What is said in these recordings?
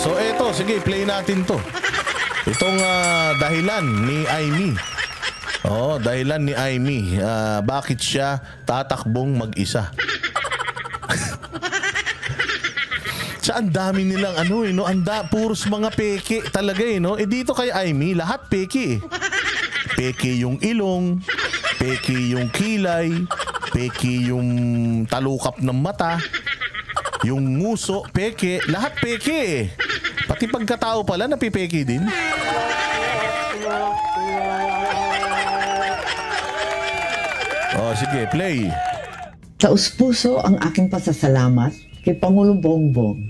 So eto, sige, play natin to. Itong dahilan ni Aimee. Dahilan ni Aimee. Bakit siya tatakbong mag-isa? Sa ang dami nilang puros mga peke talaga no. Dito kay Aimee, lahat peke Peke yung ilong, peke yung kilay, peke yung talukap ng mata, yung nguso, peke, lahat peke Pati pagkatao pala napipeke din. Sige, play. Taus-puso ang aking pasasalamat kay Pangulo Bongbong.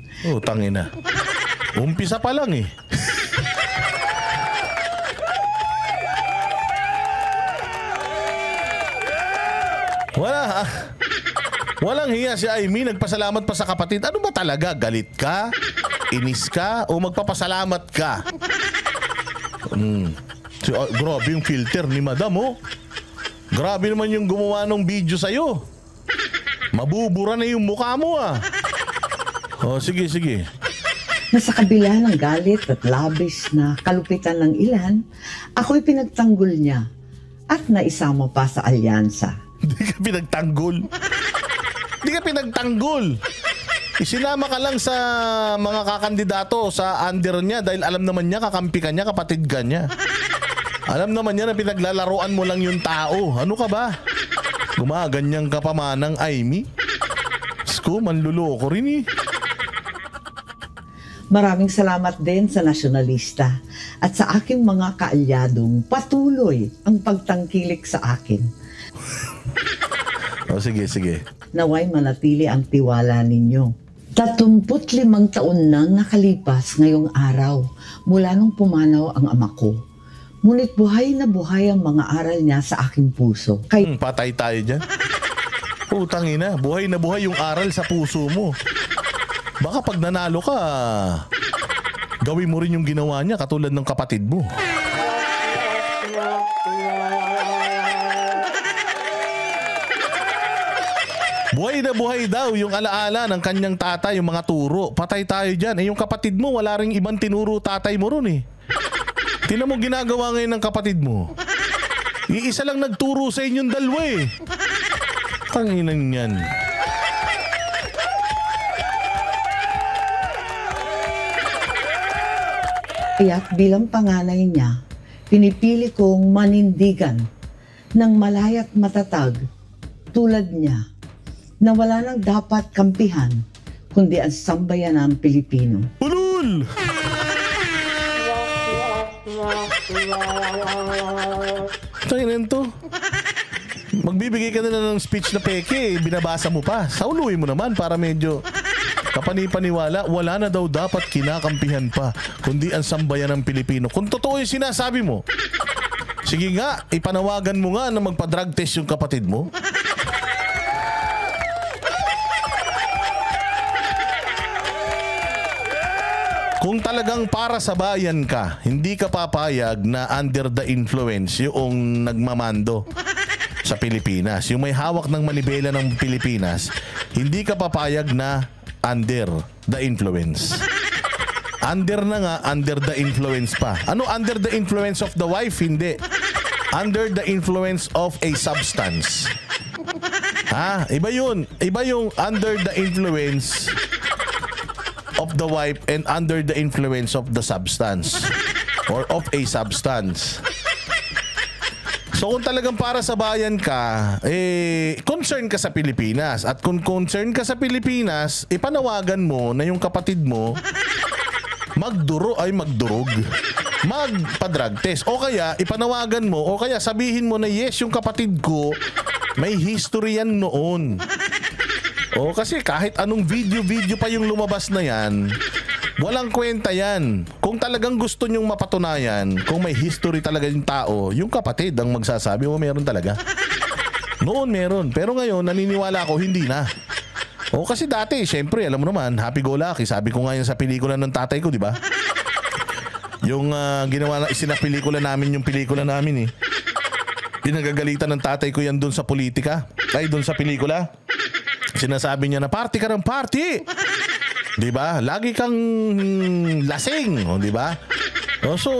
Tangina. Umpisa pa lang eh. Walang hiya si Aimee, nagpasalamat pa sa kapatid. Ano ba talaga? Galit ka? Inis ka? O magpapasalamat ka? Grabe yung filter ni Madam, Grabe naman yung gumawa ng video sa'yo. Mabubura na yung mukha mo, sige. Na sa kabila ng galit at labis na kalupitan ng ilan, ako'y pinagtanggol niya at naisama pa sa alyansa. Hindi ka pinagtanggol. Isinama ka lang sa mga kakandidato sa under niya dahil alam naman niya kakampi ka niya, kapatid ka niya. Alam naman niya na pinaglalaroan mo lang yung tao. Ano ka ba? Gumaganyang ka pa manang Aimee? Sko, manluloko rin eh. Maraming salamat din sa nasyonalista at sa aking mga kaalyadong patuloy ang pagtangkilik sa akin. Sige. Naway manatili ang tiwala ninyo. 35 taon nang nakalipas ngayong araw mula nung pumanaw ang ama ko. Ngunit buhay na buhay ang mga aral niya sa aking puso. Patay tayo dyan. Tangina, buhay na buhay yung aral sa puso mo. Baka pag nanalo ka, gawin mo rin yung ginawa niya katulad ng kapatid mo. Buhay na buhay daw yung alaala ng kanyang tatay, yung mga turo. Patay tayo dyan. Yung kapatid mo, wala ring ibang tinuro tatay mo ron eh. Tingnan mo ginagawa ngayon ng kapatid mo. Iisa lang nagturo sa inyong dalawa eh. Tanginan yan. Kaya't bilang panganay niya, pinipili kong manindigan ng malaya't matatag tulad niya na wala nang dapat kampihan kundi ang sambayanang Pilipino. Ulul! Tanginan to. Magbibigay ka na ng speech na peke, binabasa mo pa. Sauluin mo naman para medyo kapanipaniwala. Wala na daw dapat kinakampihan pa kundi ang sambayan ng Pilipino. Kung totoo yung sinasabi mo, sige nga, ipanawagan mo nga na magpa-drug test yung kapatid mo. Kung talagang para sa bayan ka, hindi ka papayag na under the influence yung nagmamando sa Pilipinas. Yung may hawak ng manibela ng Pilipinas, hindi ka papayag na under the influence. Under na nga, under the influence pa. Ano under the influence of the wife? Hindi. Under the influence of a substance. Iba yun. Iba yung under the influence of the wife and under the influence of the substance or of a substance. So kung talagang para sa bayan ka, concern ka sa Pilipinas. At kung concern ka sa Pilipinas, ipanawagan mo na yung kapatid mo magdurog, magpa-drug test. O kaya ipanawagan mo, o kaya sabihin mo na yes, yung kapatid ko may history yan noon. O kasi kahit anong video pa yung lumabas na yan, walang kwenta yan. Kung talagang gusto nyong mapatunayan, kung may history talaga yung tao, yung kapatid ang magsasabi, meron talaga. Noon meron, pero ngayon naniniwala ako hindi na. O kasi dati, syempre, alam mo naman, happy-go-lucky. Sabi ko nga yun sa pelikula ng tatay ko, di ba? Yung isinapelikula namin yung pelikula namin eh. Pinagagalitan ng tatay ko yan doon sa politika. Ay, doon sa pelikula. Sinasabi niya na party ka ng party. 'Di ba? Lagi kang lasing, 'di ba? So,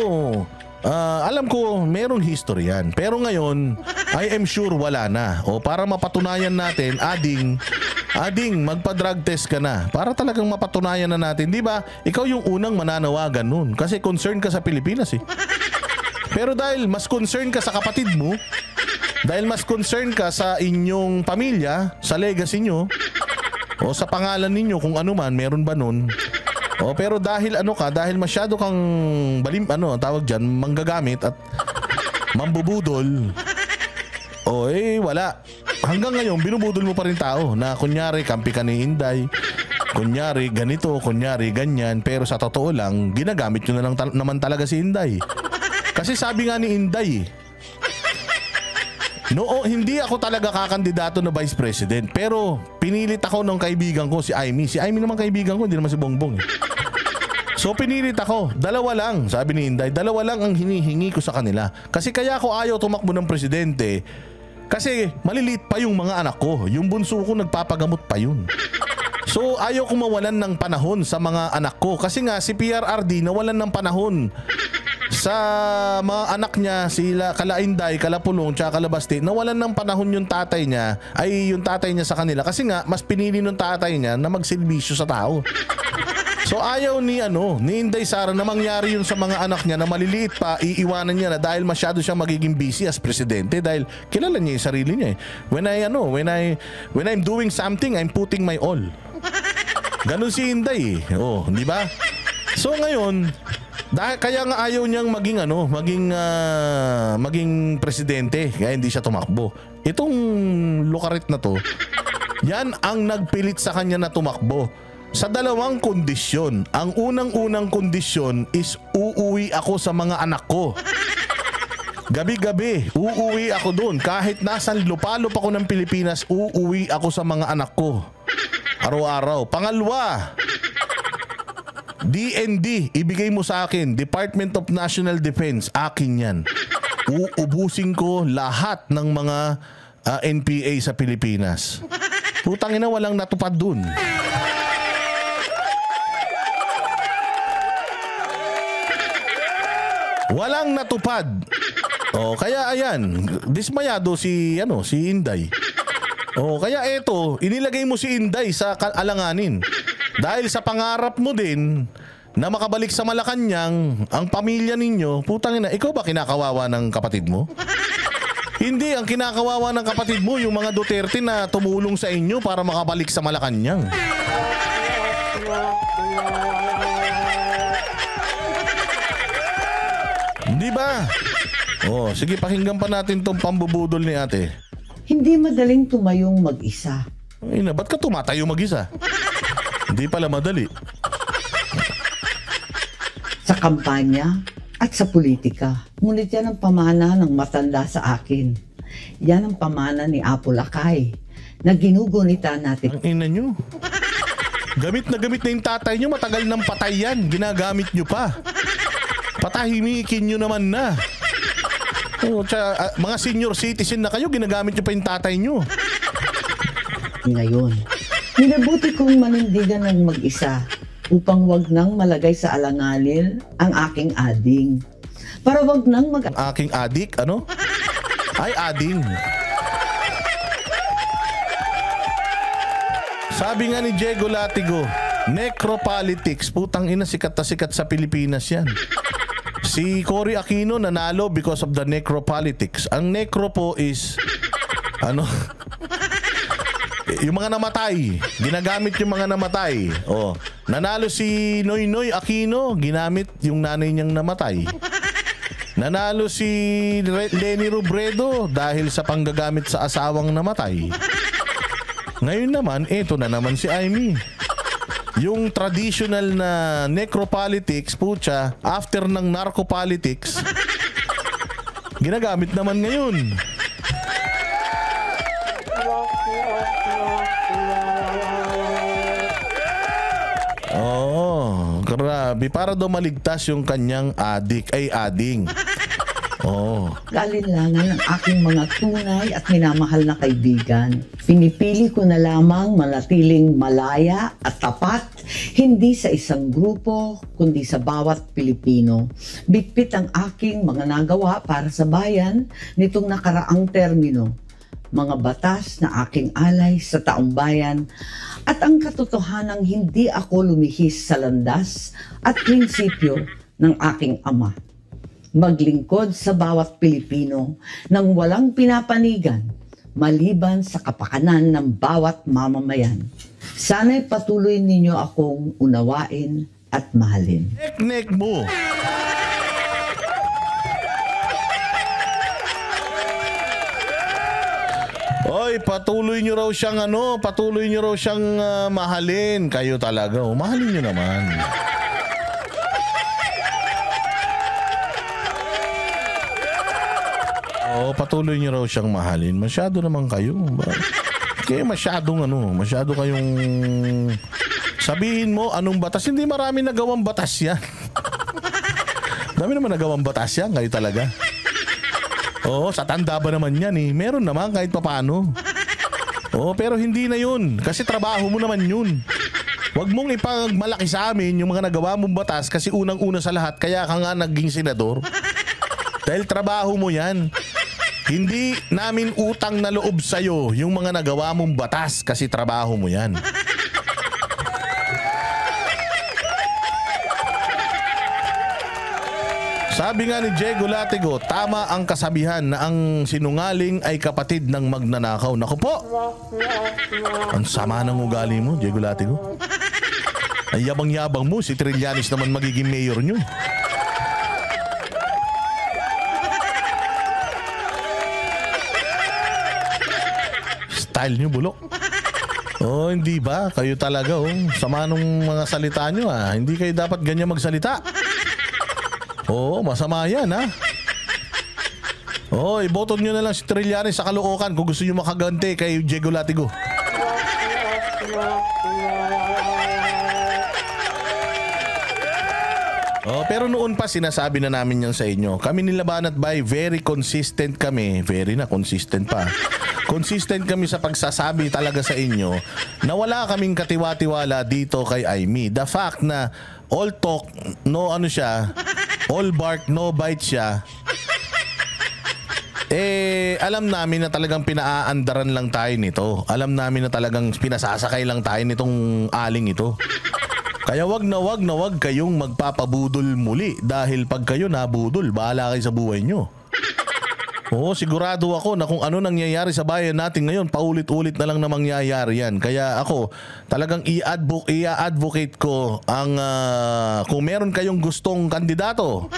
alam ko merong history yan. Pero ngayon, I am sure wala na. Para mapatunayan natin, ading magpa-drug test ka na. Para talagang mapatunayan na natin, 'di ba? Ikaw yung unang mananawagan nun kasi concerned ka sa Pilipinas eh. Pero dahil mas concerned ka sa kapatid mo, dahil mas concerned ka sa inyong pamilya, sa legacy nyo, o sa pangalan ninyo kung ano man, meron ba nun? Pero dahil dahil masyado kang tawag dyan, manggagamit at mambubudol, wala. Hanggang ngayon, binubudol mo pa rin tao na kunyari, kampi ka ni Inday, kunyari ganito, kunyari ganyan, pero sa totoo lang, ginagamit nyo na lang naman talaga si Inday. Kasi sabi nga ni Inday, hindi ako talaga kakandidato na Vice President. Pero pinilit ako ng kaibigan ko, si Aimee. Si Aimee naman kaibigan ko, hindi naman si Bongbong. So pinilit ako. Dalawa lang, sabi ni Inday. Dalawa lang ang hinihingi ko sa kanila. Kasi kaya ako ayaw tumakbo ng presidente. Kasi maliliit pa yung mga anak ko. Yung bunso ko nagpapagamot pa yun. So ayaw ko mawalan ng panahon sa mga anak ko. Kasi nga si PRRD nawalan ng panahon sa mga anak niya, sila Kala Inday, Kala Pulong, tsaka Kala Basti, nawalan ng panahon yung tatay niya sa kanila kasi nga mas pinili ng tatay niya na magsilbisyo sa tao. So ayaw ni Inday Sara na mangyari yun sa mga anak niya na maliliit pa, iiwanan niya na dahil masyado siyang magiging busy as presidente dahil kilala niya yung sarili niya eh. When I'm doing something, I'm putting my all. Ganun si Inday eh. Di ba? So ngayon, kaya nga ayaw niyang maging presidente, kaya hindi siya tumakbo. Itong lukarit na to, yan ang nagpilit sa kanya na tumakbo. Sa dalawang kondisyon. Ang unang-unang kondisyon is uuwi ako sa mga anak ko. Gabi-gabi, uuwi ako doon. Kahit nasan lupalop ako ng Pilipinas, uuwi ako sa mga anak ko. Araw-araw. Pangalawa, DND, ibigay mo sa akin. Department of National Defense, akin yan. Uubusin ko lahat ng mga NPA sa Pilipinas. Putang ina, walang natupad dun. Walang natupad. Kaya ayan, dismayado si Inday. Kaya eto, inilagay mo si Inday sa alanganin. Dahil sa pangarap mo din na makabalik sa Malacanang ang pamilya ninyo, putang ina, ikaw ba kinakawawa ng kapatid mo? Hindi, ang kinakawawa ng kapatid mo yung mga Duterte na tumulong sa inyo para makabalik sa Malacanang. Di ba? Sige, pakinggan pa natin tong pambubudol ni ate. Hindi madaling tumayong mag-isa. Ba't ka tumatayo mag-isa? Hindi pala madali. Sa kampanya at sa politika. Ngunit yan ang pamana ng matanda sa akin. Yan ang pamana ni Apo Lakay na ginugunita natin. Ang ina nyo. Gamit na yung tatay nyo. Matagal nang patay yan. Ginagamit nyo pa. Patahimikin nyo naman na. Mga senior citizen na kayo, ginagamit nyo pa yung tatay nyo. Ngayon, minabuti kong manindigan ng mag-isa upang wag nang malagay sa alanganin ang aking ading. Para wag nang Ang aking adik? Ano? Ay, ading. Sabi nga ni Diego Latigo, necropolitics. Putang ina, sikat na sikat sa Pilipinas yan. Si Cory Aquino nanalo because of the necropolitics. Ang necro po is yung mga namatay. Ginagamit yung mga namatay. Nanalo si Noynoy Aquino, ginamit yung nanay niyang namatay. Nanalo si Leni Robredo dahil sa panggagamit sa asawang namatay. Ngayon naman, eto na naman si Aimee. Yung traditional na necropolitics, putya, after ng narcopolitics, ginagamit naman ngayon. Grabe. Para daw maligtas yung kanyang ading. Kaalinlangan ng aking mga tunay at minamahal na kaibigan. Pinipili ko na lamang manatiling malaya at tapat Hindi sa isang grupo, kundi sa bawat Pilipino. Bitbit ang aking mga nagawa para sa bayan nitong nakaraang termino. Mga batas na aking alay sa taong bayan at ang katotohanang hindi ako lumihis sa landas at prinsipyo ng aking ama. Maglingkod sa bawat Pilipino nang walang pinapanigan maliban sa kapakanan ng bawat mamamayan. Sana'y patuloy ninyo akong unawain at mahalin. Nek mo. Oy, patuloy nyo raw siyang mahalin. Kayo talaga, mahalin nyo naman. Patuloy nyo raw siyang mahalin. Masyado naman kayo. Kaya masyado kayong sabihin mo anong batas. Hindi marami nagawang batas yan. Dami naman nagawang batas yan. Kayo talaga. Sa tanda ba naman yan eh. Meron naman kahit papaano. Pero hindi na yun. Kasi trabaho mo naman yun. Huwag mong ipagmalaki sa amin yung mga nagawa mong batas kasi unang-una sa lahat kaya ka nga naging senador. Dahil trabaho mo yan. Hindi namin utang na loob sa'yo yung mga nagawa mong batas kasi trabaho mo yan. Sabi nga ni Diego Latigo, tama ang kasabihan na ang sinungaling ay kapatid ng magnanakaw. Naku po! Ang sama ng ugali mo, Diego Latigo. Ay yabang-yabang mo, si Trillanes naman magiging mayor nyo. Style nyo, bulok. Hindi ba? Kayo talaga, sama nung mga salita nyo, Hindi kayo dapat ganyan magsalita. Masama yan, iboto nyo na lang si Trillanes sa Caloocan kung gusto nyo makaganti kay Diego Latigo. Pero noon pa sinasabi na namin yan sa inyo. Kami ni Laban at Bay, very consistent kami. Very na, consistent pa. Consistent kami sa pagsasabi talaga sa inyo na wala kaming katiwa-tiwala dito kay Aimee. The fact na all talk, all bark, no bite siya, alam namin na talagang pinaaandaran lang tayo nito. Alam namin na talagang pinasasakay lang tayo nitong aling ito. Kaya wag kayong magpapabudol muli dahil pag kayo nabudol, bahala kayo sa buhay nyo. Sigurado ako na kung ano nangyayari sa bayan natin ngayon, paulit-ulit na lang na mangyayari yan. Kaya ako, talagang i-advocate ko ang kung meron kayong gustong kandidato.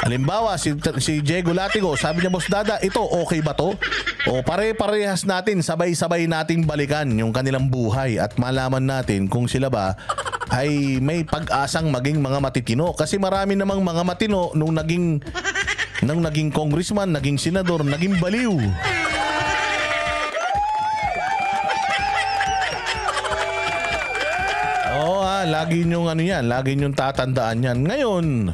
Halimbawa, si Diego Latigo, sabi niya, Boss Dada, ito okay ba to? Pare-parehas natin, sabay-sabay natin balikan yung kanilang buhay at malaman natin kung sila ba ay may pag-asang maging mga matitino. Kasi marami namang mga matino nung naging congressman, naging senador, naging baliw. Lagi nyong lagi nyong tatandaan yan. Ngayon,